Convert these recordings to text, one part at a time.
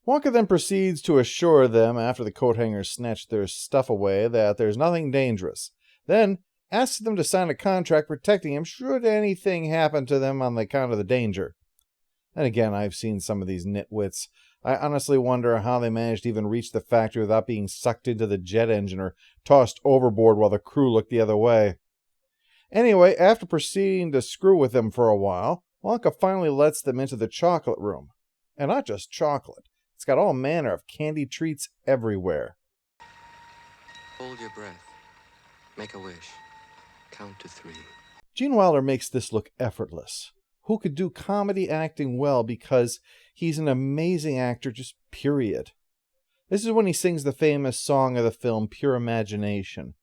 Wonka then proceeds to assure them, after the coat hangers snatch their stuff away, that there's nothing dangerous. Then asks them to sign a contract protecting him should anything happen to them on the account of the danger. And again, I've seen some of these nitwits. I honestly wonder how they managed to even reach the factory without being sucked into the jet engine or tossed overboard while the crew looked the other way. Anyway, after proceeding to screw with them for a while, Wonka finally lets them into the chocolate room. And not just chocolate. It's got all manner of candy treats everywhere. Hold your breath. Make a wish. Count to 3. Gene Wilder makes this look effortless. Who could do comedy acting well because he's an amazing actor, just period. This is when he sings the famous song of the film, Pure Imagination,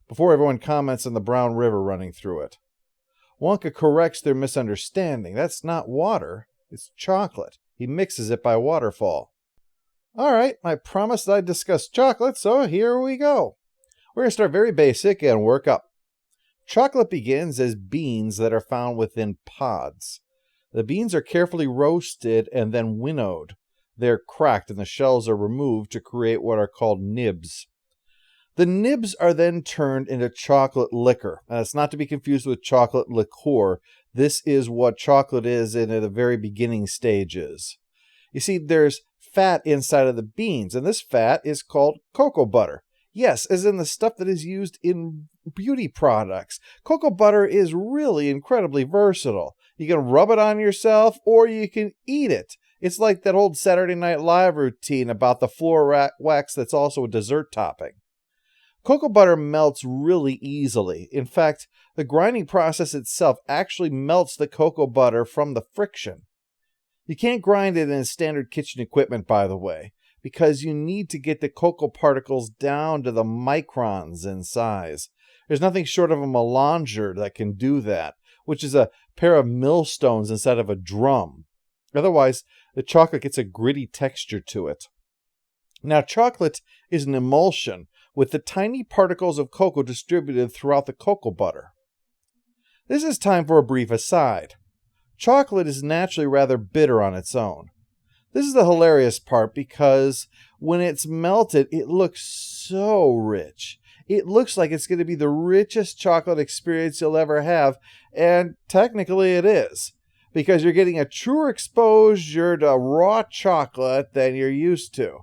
before everyone comments on the brown river running through it. Wonka corrects their misunderstanding. That's not water, it's chocolate. He mixes it by waterfall. Alright, I promised I'd discuss chocolate, so here we go. We're going to start very basic and work up. Chocolate begins as beans that are found within pods. The beans are carefully roasted and then winnowed. They're cracked and the shells are removed to create what are called nibs. The nibs are then turned into chocolate liquor. Now, it's not to be confused with chocolate liqueur. This is what chocolate is in the very beginning stages. You see, there's fat inside of the beans, and this fat is called cocoa butter. Yes, as in the stuff that is used in beauty products. Cocoa butter is really incredibly versatile. You can rub it on yourself, or you can eat it. It's like that old Saturday Night Live routine about the floor wax that's also a dessert topping. Cocoa butter melts really easily. In fact, the grinding process itself actually melts the cocoa butter from the friction. You can't grind it in standard kitchen equipment, by the way, because you need to get the cocoa particles down to the microns in size. There's nothing short of a melanger that can do that, which is a pair of millstones instead of a drum. Otherwise, the chocolate gets a gritty texture to it. Now, chocolate is an emulsion with the tiny particles of cocoa distributed throughout the cocoa butter. This is time for a brief aside. Chocolate is naturally rather bitter on its own. This is the hilarious part because when it's melted, it looks so rich. It looks like it's going to be the richest chocolate experience you'll ever have, and technically it is, because you're getting a truer exposure to raw chocolate than you're used to.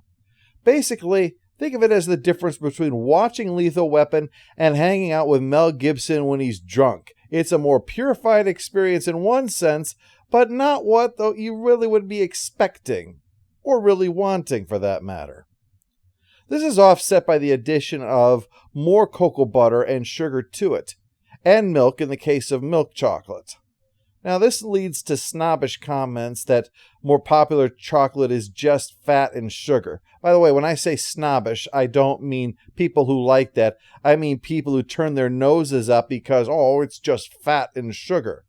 Basically, think of it as the difference between watching Lethal Weapon and hanging out with Mel Gibson when he's drunk. It's a more purified experience in one sense, but not what though you really would be expecting, or really wanting for that matter. This is offset by the addition of more cocoa butter and sugar to it, and milk in the case of milk chocolate. Now this leads to snobbish comments that more popular chocolate is just fat and sugar. By the way, when I say snobbish, I don't mean people who like that. I mean people who turn their noses up because, oh, it's just fat and sugar.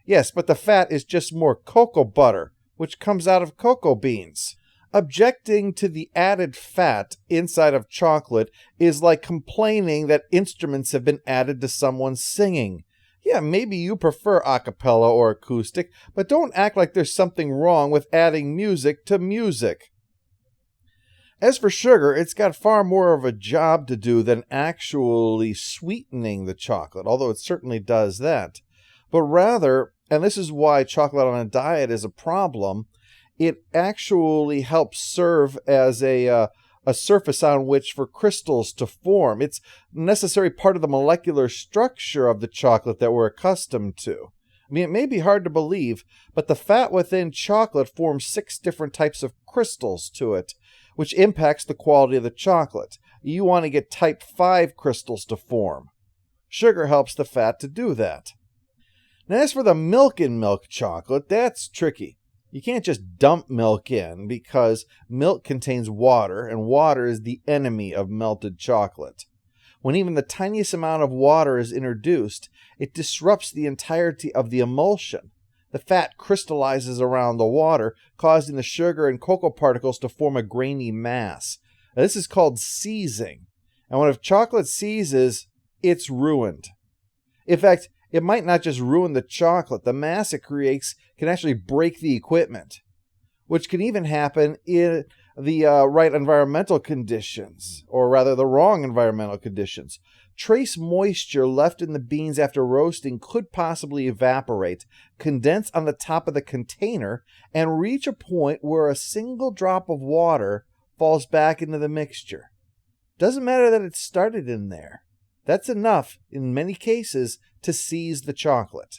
Yes, but the fat is just more cocoa butter, which comes out of cocoa beans. Objecting to the added fat inside of chocolate is like complaining that instruments have been added to someone's singing. Yeah, maybe you prefer a cappella or acoustic, but don't act like there's something wrong with adding music to music. As for sugar, it's got far more of a job to do than actually sweetening the chocolate, although it certainly does that. But rather, and this is why chocolate on a diet is a problem, it actually helps serve as a surface on which for crystals to form. It's a necessary part of the molecular structure of the chocolate that we're accustomed to. I mean, it may be hard to believe, but the fat within chocolate forms 6 different types of crystals to it, which impacts the quality of the chocolate. You want to get type 5 crystals to form. Sugar helps the fat to do that. Now, as for the milk in milk chocolate, that's tricky. You can't just dump milk in because milk contains water, and water is the enemy of melted chocolate. When even the tiniest amount of water is introduced, it disrupts the entirety of the emulsion. The fat crystallizes around the water, causing the sugar and cocoa particles to form a grainy mass. Now, this is called seizing. And when chocolate seizes, it's ruined. In fact, it might not just ruin the chocolate. The mass it creates can actually break the equipment, which can even happen in the right environmental conditions, or rather the wrong environmental conditions. Trace moisture left in the beans after roasting could possibly evaporate, condense on the top of the container, and reach a point where a single drop of water falls back into the mixture. Doesn't matter that it started in there. That's enough, in many cases, to seize the chocolate.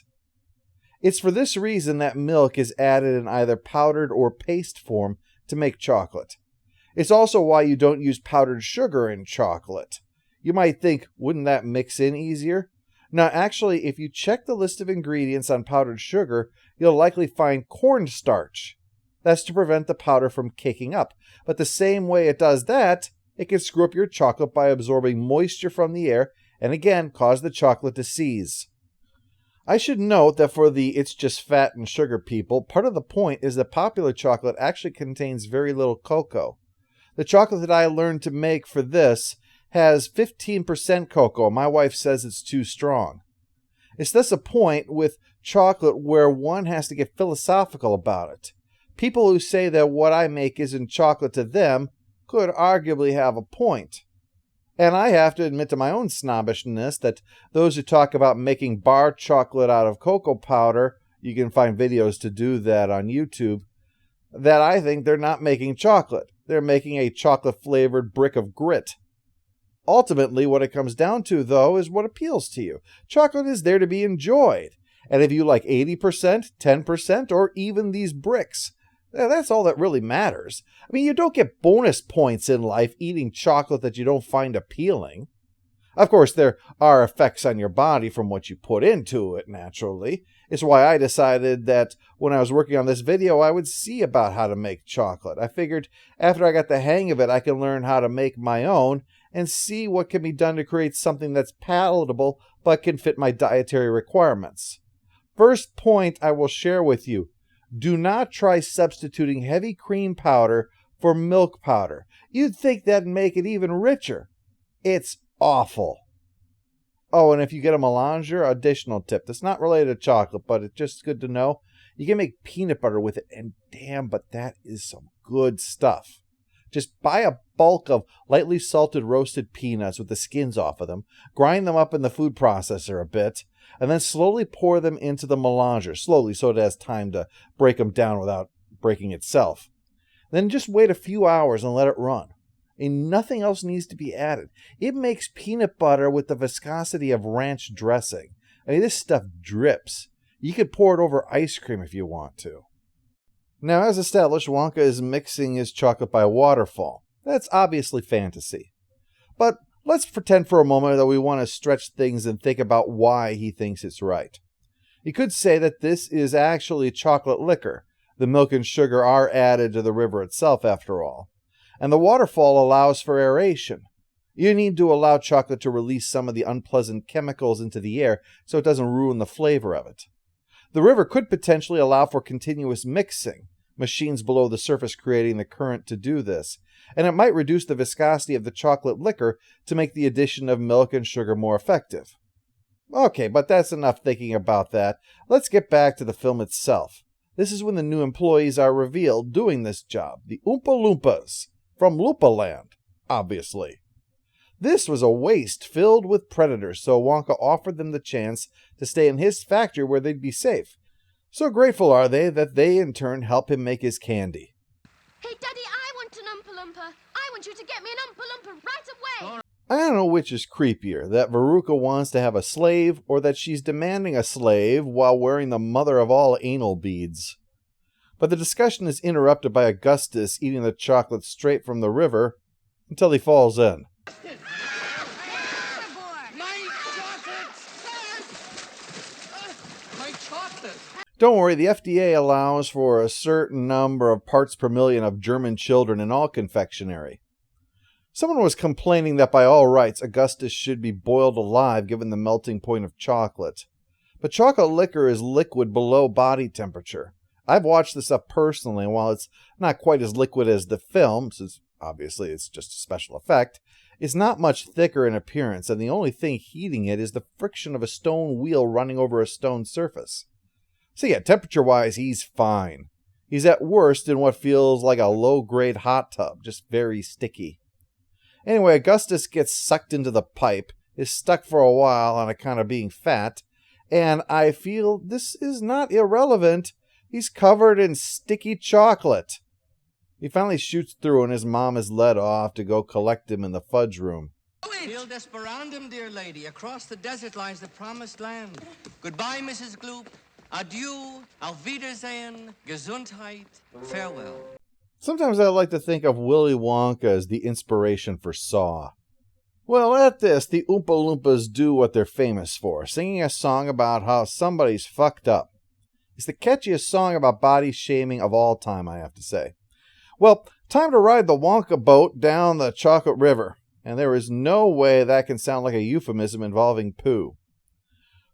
It's for this reason that milk is added in either powdered or paste form to make chocolate. It's also why you don't use powdered sugar in chocolate. You might think, wouldn't that mix in easier? Now, actually, if you check the list of ingredients on powdered sugar, you'll likely find cornstarch. That's to prevent the powder from caking up. But the same way it does that, it can screw up your chocolate by absorbing moisture from the air and again cause the chocolate to seize. I should note that for the it's just fat and sugar people, part of the point is that popular chocolate actually contains very little cocoa. The chocolate that I learned to make for this has 15% cocoa. My wife says it's too strong. It's thus a point with chocolate where one has to get philosophical about it. People who say that what I make isn't chocolate to them could arguably have a point. And I have to admit to my own snobbishness that those who talk about making bar chocolate out of cocoa powder, you can find videos to do that on YouTube, that I think they're not making chocolate. They're making a chocolate-flavored brick of grit. Ultimately, what it comes down to, though, is what appeals to you. Chocolate is there to be enjoyed. And if you like 80%, 10%, or even these bricks, that's all that really matters. I mean, you don't get bonus points in life eating chocolate that you don't find appealing. Of course, there are effects on your body from what you put into it, naturally. It's why I decided that when I was working on this video, I would see about how to make chocolate. I figured after I got the hang of it, I can learn how to make my own and see what can be done to create something that's palatable but can fit my dietary requirements. First point I will share with you. Do not try substituting heavy cream powder for milk powder. You'd think that'd make it even richer. It's awful. Oh, and if you get a melanger, additional tip. That's not related to chocolate, but it's just good to know. You can make peanut butter with it, and damn, but that is some good stuff. Just buy a bulk of lightly salted roasted peanuts with the skins off of them, grind them up in the food processor a bit, and then slowly pour them into the melanger, slowly so it has time to break them down without breaking itself. Then just wait a few hours and let it run. And nothing else needs to be added. It makes peanut butter with the viscosity of ranch dressing. I mean, this stuff drips. You could pour it over ice cream if you want to. Now, as established, Wonka is mixing his chocolate by waterfall. That's obviously fantasy. But let's pretend for a moment that we want to stretch things and think about why he thinks it's right. You could say that this is actually chocolate liquor. The milk and sugar are added to the river itself, after all. And the waterfall allows for aeration. You need to allow chocolate to release some of the unpleasant chemicals into the air so it doesn't ruin the flavor of it. The river could potentially allow for continuous mixing, machines below the surface creating the current to do this, and it might reduce the viscosity of the chocolate liquor to make the addition of milk and sugar more effective. Okay, but that's enough thinking about that. Let's get back to the film itself. This is when the new employees are revealed doing this job, the Oompa Loompas, from Loompa Land, obviously. This was a waste filled with predators, so Wonka offered them the chance to stay in his factory where they'd be safe. So grateful are they that they in turn help him make his candy. Hey, Daddy, I want an Oompa Loompa. I want you to get me an Oompa Loompa right away. I don't know which is creepier, that Veruca wants to have a slave or that she's demanding a slave while wearing the mother of all anal beads. But the discussion is interrupted by Augustus eating the chocolate straight from the river until he falls in. Don't worry, the FDA allows for a certain number of parts per million of German children in all confectionery. Someone was complaining that by all rights, Augustus should be boiled alive given the melting point of chocolate. But chocolate liquor is liquid below body temperature. I've watched this up personally, and while it's not quite as liquid as the film, since obviously it's just a special effect, it's not much thicker in appearance, and the only thing heating it is the friction of a stone wheel running over a stone surface. So yeah, temperature-wise, he's fine. He's at worst in what feels like a low-grade hot tub, just very sticky. Anyway, Augustus gets sucked into the pipe, is stuck for a while on account of being fat, and I feel this is not irrelevant. He's covered in sticky chocolate. He finally shoots through and his mom is led off to go collect him in the fudge room. Il desperandum, dear lady. Across the desert lies the promised land. Goodbye, Mrs. Gloop. Adieu, auf Wiedersehen, Gesundheit, farewell. Sometimes I like to think of Willy Wonka as the inspiration for Saw. Well, at this, the Oompa Loompas do what they're famous for, singing a song about how somebody's fucked up. It's the catchiest song about body shaming of all time, I have to say. Well, time to ride the Wonka boat down the Chocolate River, and there is no way that can sound like a euphemism involving poo.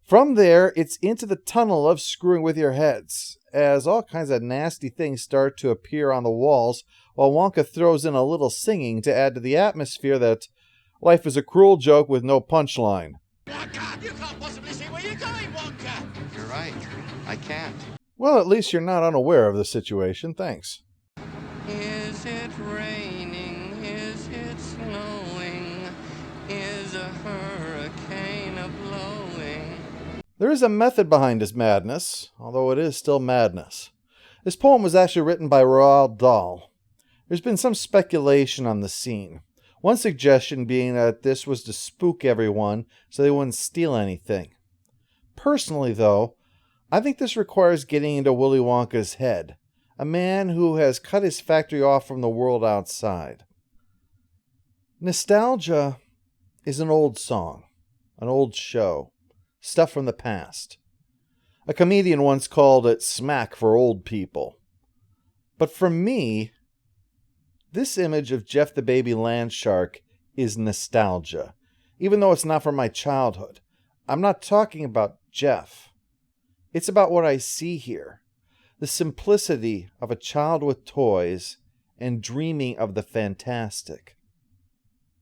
From there, it's into the tunnel of screwing with your heads, as all kinds of nasty things start to appear on the walls, while Wonka throws in a little singing to add to the atmosphere that life is a cruel joke with no punchline. Wonka, you can't possibly see where you're going, Wonka! You're right. I can't. Well, at least you're not unaware of the situation, thanks. Is it raining? Is it snowing? Is a hurricane a-blowing? There is a method behind his madness, although it is still madness. This poem was actually written by Roald Dahl. There's been some speculation on the scene. One suggestion being that this was to spook everyone so they wouldn't steal anything. Personally, though, I think this requires getting into Willy Wonka's head, a man who has cut his factory off from the world outside. Nostalgia is an old song, an old show, stuff from the past. A comedian once called it smack for old people. But for me, this image of Jeff the Baby Landshark is nostalgia, even though it's not from my childhood. I'm not talking about Jeff. It's about what I see here. The simplicity of a child with toys and dreaming of the fantastic.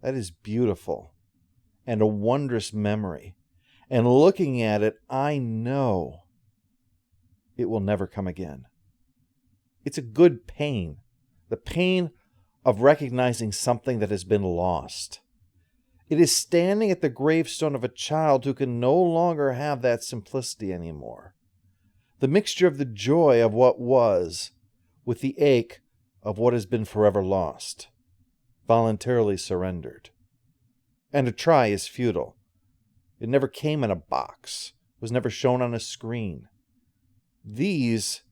That is beautiful and a wondrous memory. And looking at it, I know it will never come again. It's a good pain. The pain of recognizing something that has been lost. It is standing at the gravestone of a child who can no longer have that simplicity anymore. The mixture of the joy of what was with the ache of what has been forever lost, voluntarily surrendered. And to try is futile. It never came in a box, was never shown on a screen. These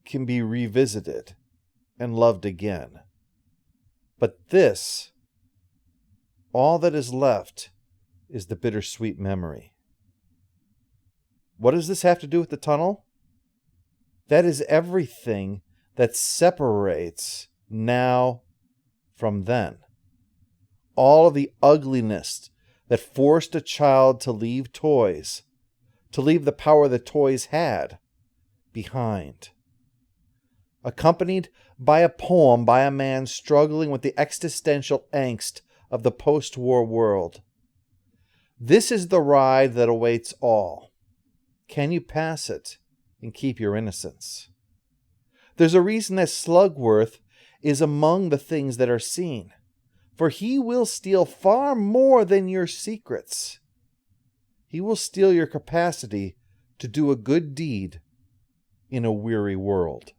can be revisited and loved again. But this, all that is left, is the bittersweet memory. What does this have to do with the tunnel? That is everything that separates now from then. All of the ugliness that forced a child to leave toys, to leave the power that toys had behind. Accompanied by a poem by a man struggling with the existential angst of the post-war world. This is the ride that awaits all. Can you pass it and keep your innocence? There's a reason that Slugworth is among the things that are seen, for he will steal far more than your secrets. He will steal your capacity to do a good deed in a weary world.